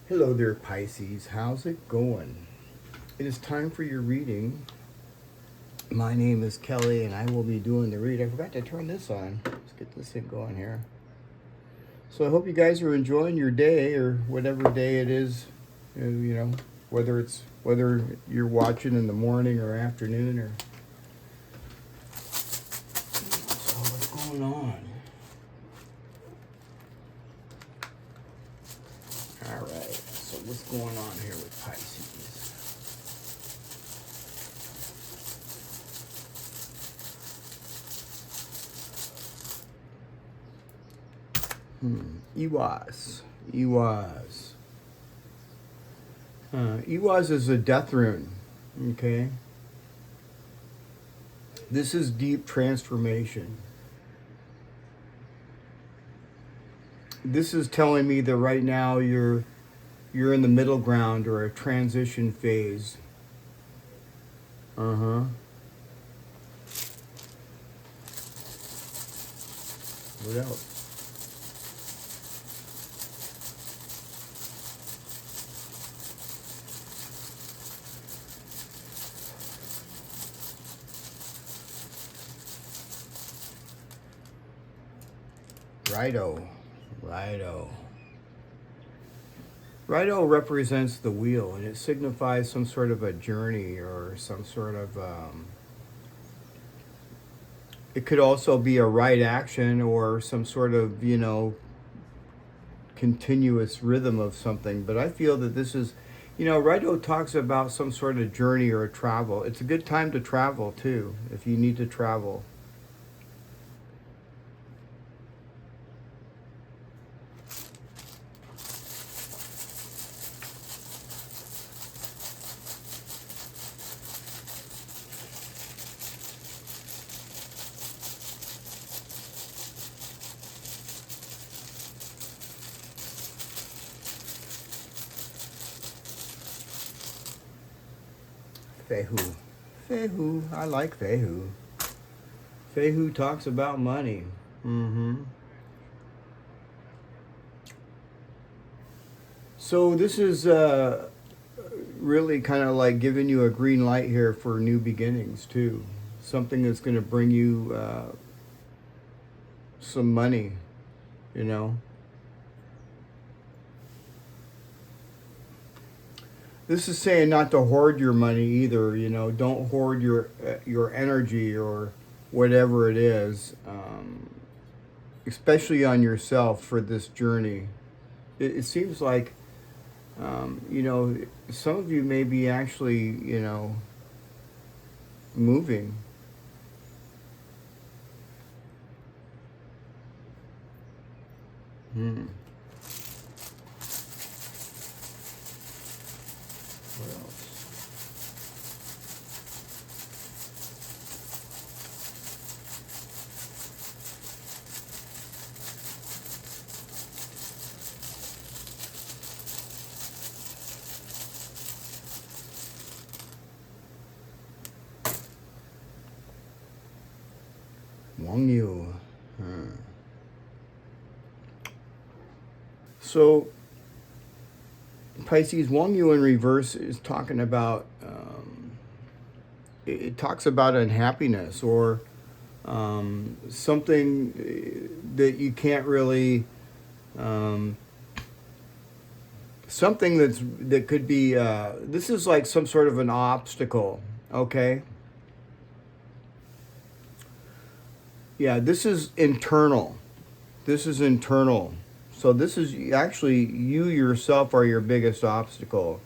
Hello there, Pisces. How's it going? It is time for your reading. My name is Kelly, and I will be doing the read. I forgot to turn this on. Let's get this thing going here. So I hope you guys are enjoying your day, or whatever day it is. Whether you're watching in the morning or afternoon, or so what's going on? All right. So what's going on here with Pisces? Iwas. Iwas is a death rune. Okay. This is deep transformation. This is telling me that right now you're in the middle ground or a transition phase. What else? Raido. Raido represents the wheel, and it signifies some sort of a journey or some sort of... it could also be a right action or some sort of, continuous rhythm of something. But I feel that this is, Raido talks about some sort of journey or a travel. It's a good time to travel, too, if you need to travel. Fehu. I like Fehu. Fehu talks about money. So this is really kind of like giving you a green light here for new beginnings, too. Something that's going to bring you some money, This is saying not to hoard your money either, Don't hoard your energy or whatever it is, especially on yourself for this journey. It seems like, some of you may be actually, moving. What else? Wang Yu. So, Pisces, Wang Yu in reverse is talking about, it talks about unhappiness or something that you can't really, something that could be, this is like some sort of an obstacle, okay? Yeah, this is internal. So this is actually, you yourself are your biggest obstacle.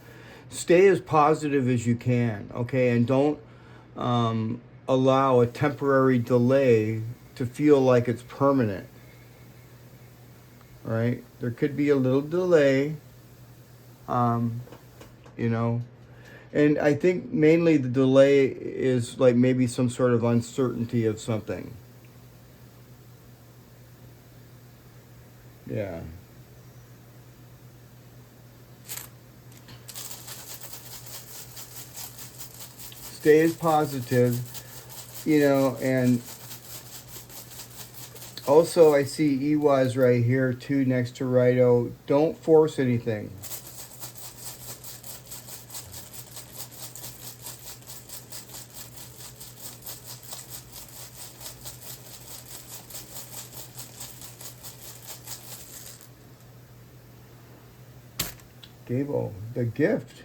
Stay as positive as you can, okay? And don't allow a temporary delay to feel like it's permanent, right? There could be a little delay, And I think mainly the delay is like maybe some sort of uncertainty of something. Yeah. Stay as positive, and also I see Iwas right here too next to Raido. Don't force anything. Gable, the gift.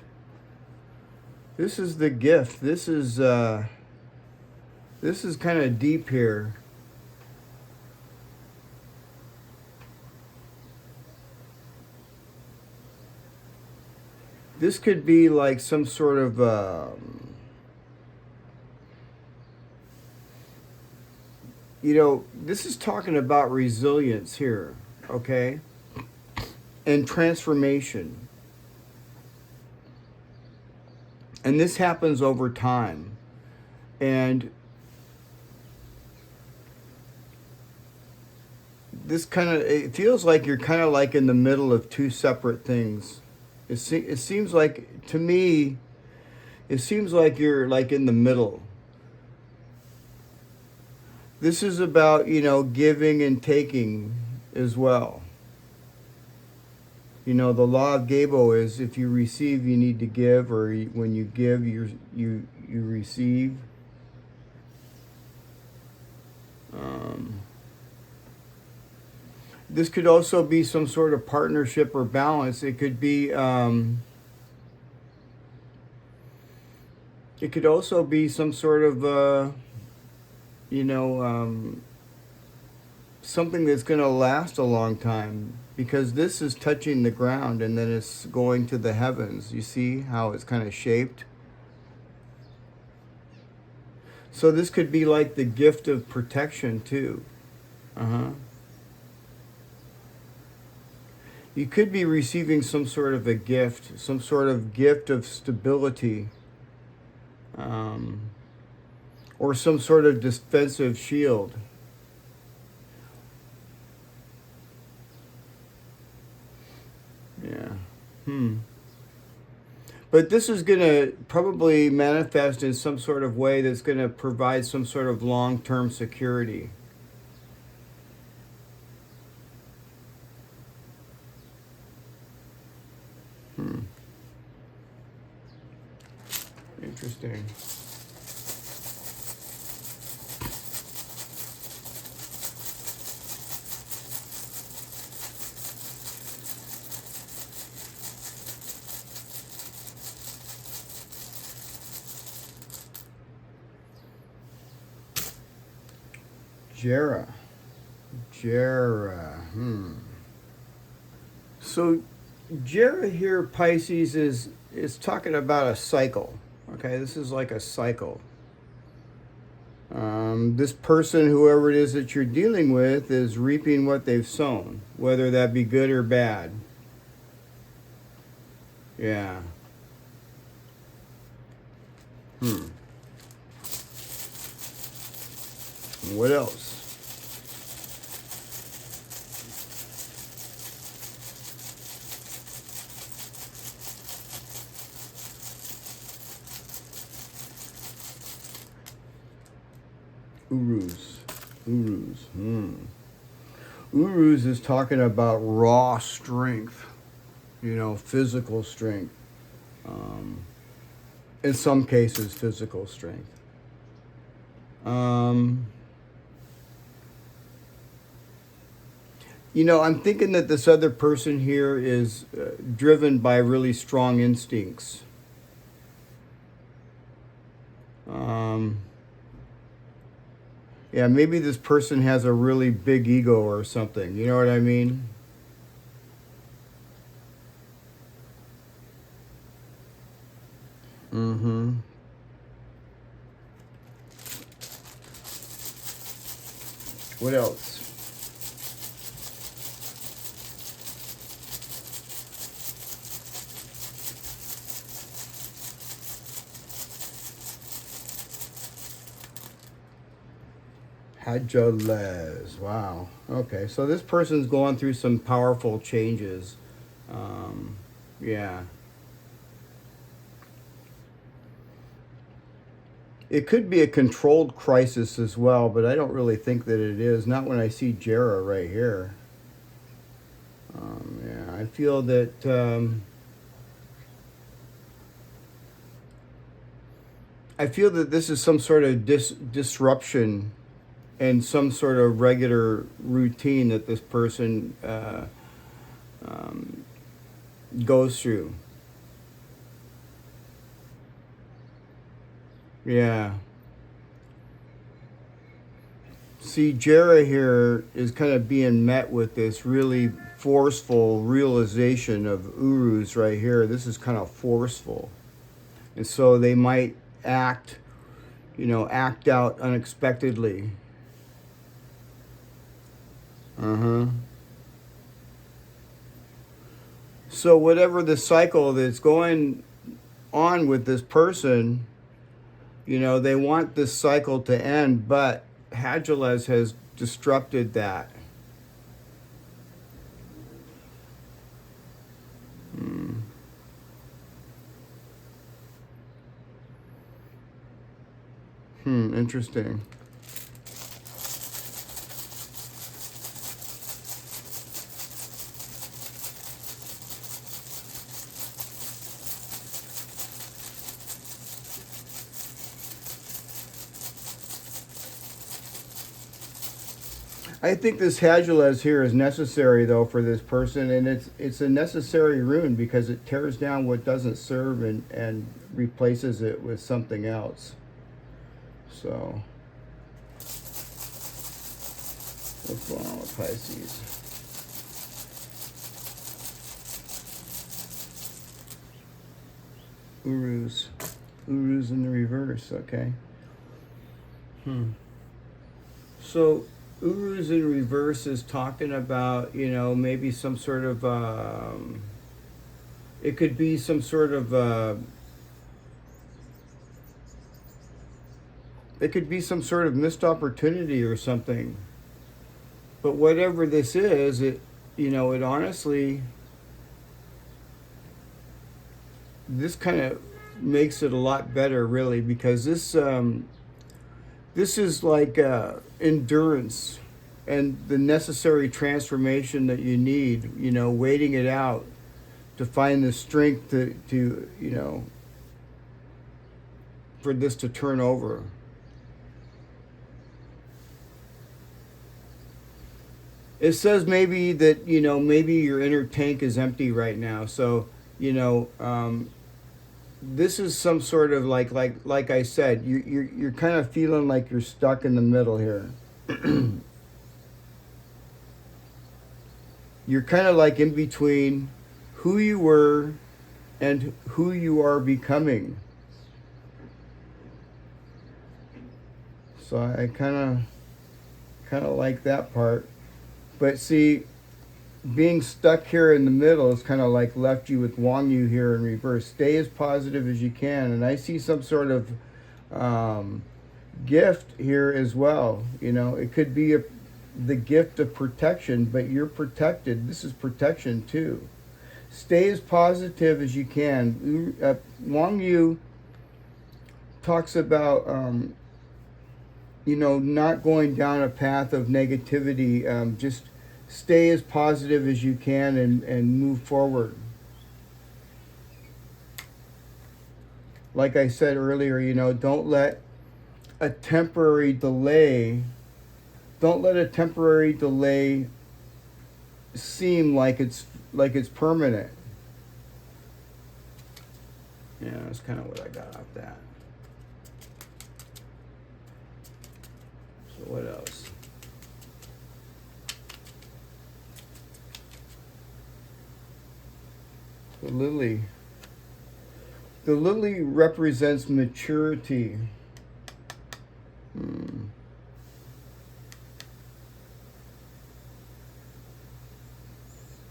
This is the gift. This is kind of deep here. This could be like some sort of you know, this is talking about resilience here, okay? And transformation. And this happens over time. And this kind of, it feels like you're kind of like in the middle of two separate things. It seems like, to me, it seems like you're like in the middle. This is about, you know, giving and taking as well. You know, the law of Gabo is if you receive, you need to give, or when you give, you receive. This could also be some sort of partnership or balance. It could be, it could also be some sort of, you know, something that's going to last a long time, because this is touching the ground and then it's going to the heavens. You see how it's kind of shaped? So this could be like the gift of protection too. You could be receiving some sort of a gift, some sort of gift of stability, or some sort of defensive shield. Yeah. But this is going to probably manifest in some sort of way that's going to provide some sort of long-term security. Interesting. Jera. So Jera here, Pisces, is talking about a cycle. Okay, this is like a cycle. This person, whoever it is that you're dealing with, is reaping what they've sown, whether that be good or bad. Yeah. What else? Urus. Urus is talking about raw strength, you know, physical strength. In some cases, physical strength. You know, I'm thinking that this other person here is driven by really strong instincts. Yeah, maybe this person has a really big ego or something. You know what I mean? What else? Hajjalez. Wow. Okay, so this person's going through some powerful changes. Yeah. It could be a controlled crisis as well, but I don't really think that it is. Not when I see Jera right here. Yeah, I feel that... I feel that this is some sort of disruption and some sort of regular routine that this person goes through. Yeah. See, Jera here is kind of being met with this really forceful realization of Urus right here. This is kind of forceful. And so they might act, act out unexpectedly. So whatever the cycle that's going on with this person, they want this cycle to end, but Hagelez has disrupted that. Interesting. I think this Hagelez here is necessary, though, for this person, and it's a necessary rune because it tears down what doesn't serve and replaces it with something else. So, what's going on with Pisces? Urus in the reverse, okay. So, Urus in reverse is talking about, maybe some sort of, it could be some sort of, it could be some sort of missed opportunity or something. But whatever this is, it honestly, this kind of makes it a lot better, really, because this is like endurance and the necessary transformation that you need, waiting it out to find the strength to for this to turn over. It says maybe that, maybe your inner tank is empty right now. So, this is some sort of like I said, you're kind of feeling like you're stuck in the middle here. You're kind of like in between who you were and who you are becoming. So I kind of like that part. But see, being stuck here in the middle is kind of like left you with Wang Yu here in reverse. Stay as positive as you can. And I see some sort of gift here as well. It could be the gift of protection, but you're protected. This is protection too. Stay as positive as you can. Wang Yu talks about, not going down a path of negativity. Just stay as positive as you can and move forward. Like I said earlier, don't let a temporary delay seem like it's permanent. Yeah, that's kind of what I got off that. So what else? The lily. The lily represents maturity.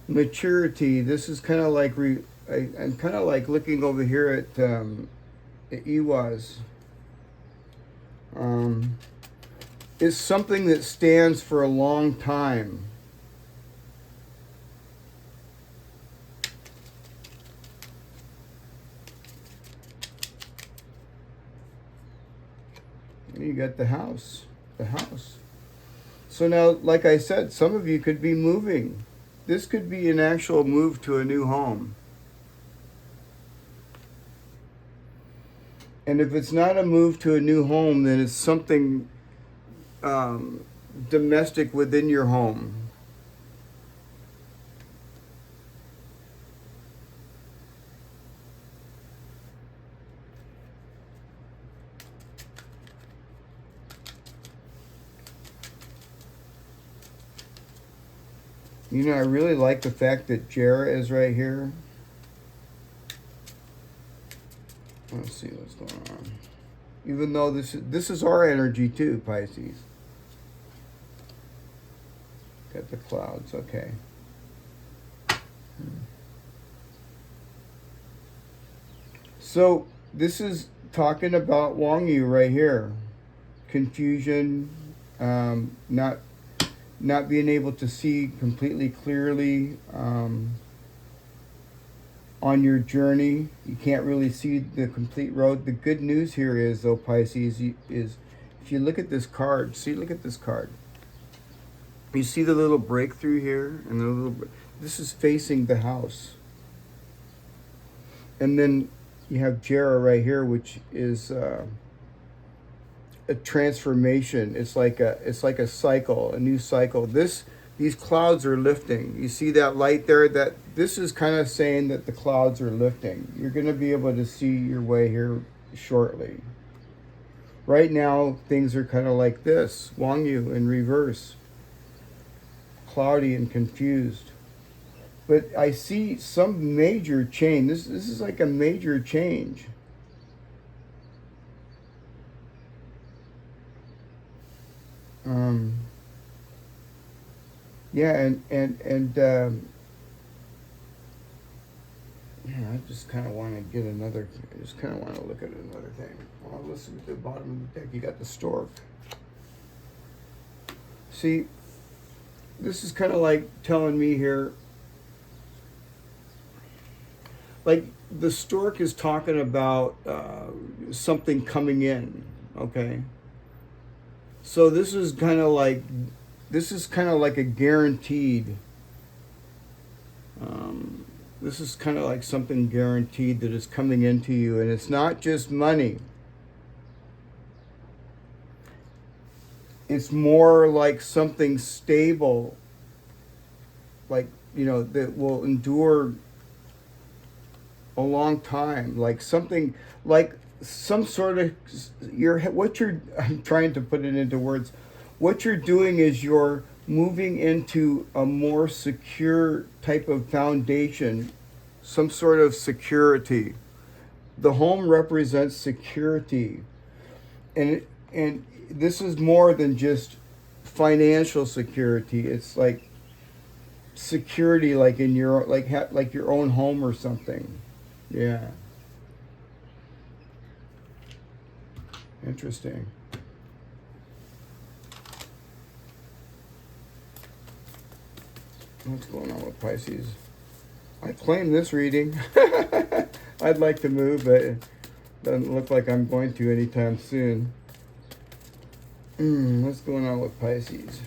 Maturity. This is kind of like I'm kind of like looking over here at Iwas. It's something that stands for a long time. You got the house. So now, like I said, some of you could be moving. This could be an actual move to a new home. And if it's not a move to a new home, then it's something domestic within your home. You know, I really like the fact that Jera is right here. Let's see what's going on. Even though this is our energy too, Pisces. Got the clouds, okay. So this is talking about Wang Yu right here. Confusion, not being able to see completely clearly on your journey. You can't really see the complete road. The good news here is, though, Pisces, is if you look at this card, look at this card. You see the little breakthrough here, and the little. This is facing the house, and then you have Jera right here, which is a transformation. It's like a cycle, a new cycle. These clouds are lifting. You see that light there? That this is kind of saying that the clouds are lifting. You're going to be able to see your way here shortly. Right now, things are kind of like this. Wang Yu in reverse. Cloudy and confused. But I see some major change. This is like a major change. Yeah, and yeah, I just kind of want to get another. I just kind of want to look at another thing. Well, listen to the bottom of the deck. You got the stork. See, this is kind of like telling me here. Like the stork is talking about something coming in. Okay. So this is kind of like a guaranteed. This is kind of like something guaranteed that is coming into you, and it's not just money. It's more like something stable, like, you know, that will endure a long time, like something, like some sort of, I'm trying to put it into words. What you're doing is you're moving into a more secure type of foundation, some sort of security. The home represents security. And this is more than just financial security. It's like security, like in your, like your own home or something. Yeah. Interesting. What's going on with Pisces? I claim this reading. I'd like to move, but it doesn't look like I'm going to anytime soon. What's going on with Pisces?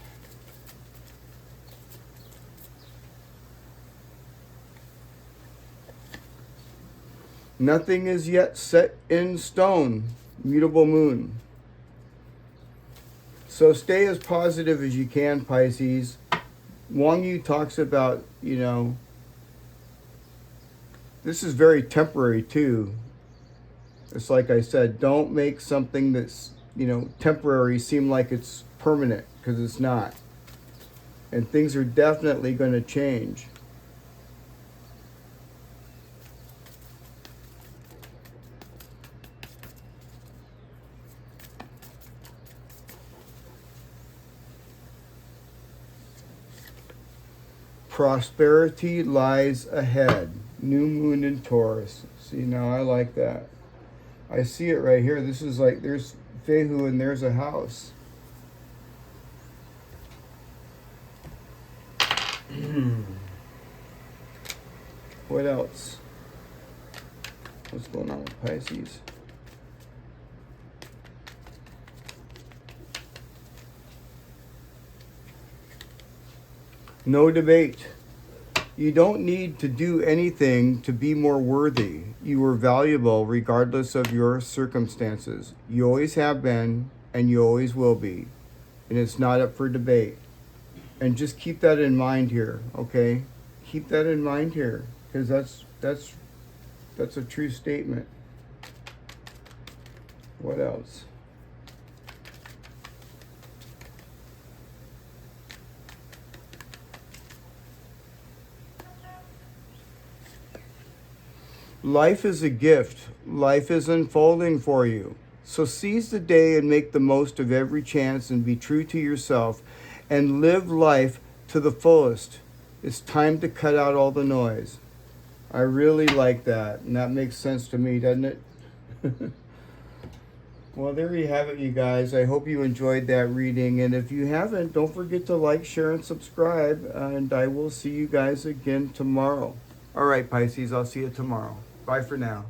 Nothing is yet set in stone. Mutable moon. So stay as positive as you can, Pisces. Wang Yu talks about, you know, this is very temporary too. It's like I said, don't make something that's, you know, temporary seem like it's permanent, because it's not. And things are definitely going to change. Prosperity lies ahead. New moon in Taurus. See, now I like that. I see it right here. This is like, there's Fehu and there's a house. What else? What's going on with Pisces? No debate. You don't need to do anything to be more worthy. You are valuable regardless of your circumstances. You always have been, and you always will be. And it's not up for debate. And just keep that in mind here, okay? Keep that in mind here, because that's a true statement. What else? Life is a gift. Life is unfolding for you. So seize the day and make the most of every chance and be true to yourself and live life to the fullest. It's time to cut out all the noise. I really like that, and that makes sense to me, doesn't it? Well, there you have it, you guys. I hope you enjoyed that reading, and if you haven't, don't forget to like, share, and subscribe, and I will see you guys again tomorrow. All right, Pisces, I'll see you tomorrow. Bye for now.